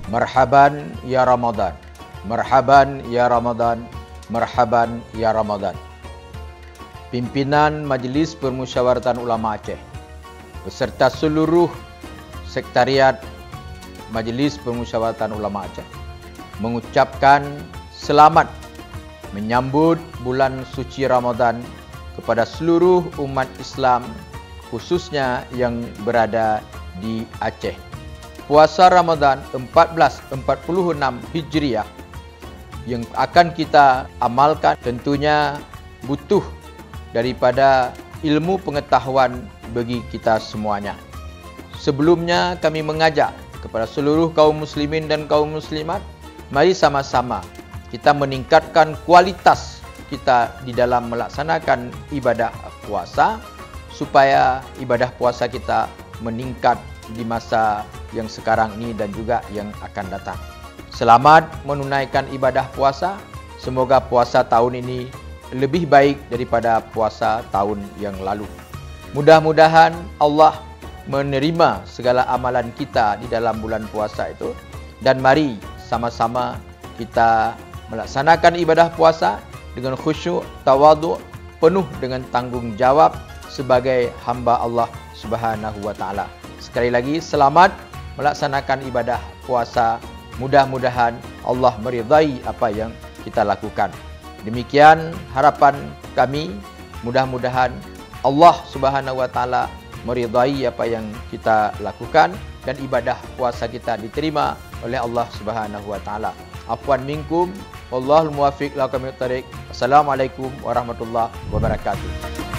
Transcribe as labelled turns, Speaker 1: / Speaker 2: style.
Speaker 1: Marhaban ya Ramadan. Marhaban ya Ramadan. Marhaban ya Ramadan. Pimpinan Majlis Permusyawaratan Ulama Aceh beserta seluruh Sekretariat Majlis Permusyawaratan Ulama Aceh mengucapkan selamat menyambut bulan suci Ramadan kepada seluruh umat Islam, khususnya yang berada di Aceh. Puasa Ramadan 1446 Hijriah yang akan kita amalkan tentunya butuh daripada ilmu pengetahuan bagi kita semuanya. Sebelumnya kami mengajak kepada seluruh kaum muslimin dan kaum muslimat, mari sama-sama kita meningkatkan kualitas kita di dalam melaksanakan ibadah puasa supaya ibadah puasa kita meningkat di masa yang sekarang ini dan juga yang akan datang. Selamat menunaikan ibadah puasa. Semoga puasa tahun ini lebih baik daripada puasa tahun yang lalu. Mudah-mudahan Allah menerima segala amalan kita di dalam bulan puasa itu. Dan mari sama-sama kita melaksanakan ibadah puasa dengan khusyuk, tawaduk, penuh dengan tanggungjawab sebagai hamba Allah Subhanahu wa taala. Sekali lagi selamat melaksanakan ibadah puasa. Mudah-mudahan Allah meridai apa yang kita lakukan. Demikian harapan kami, mudah-mudahan Allah Subhanahu wa taala meridai apa yang kita lakukan dan ibadah puasa kita diterima oleh Allah Subhanahu wa taala. Afwan minkum, wallahul muwaffiq ila aqwamit thariq. Assalamualaikum warahmatullahi wabarakatuh.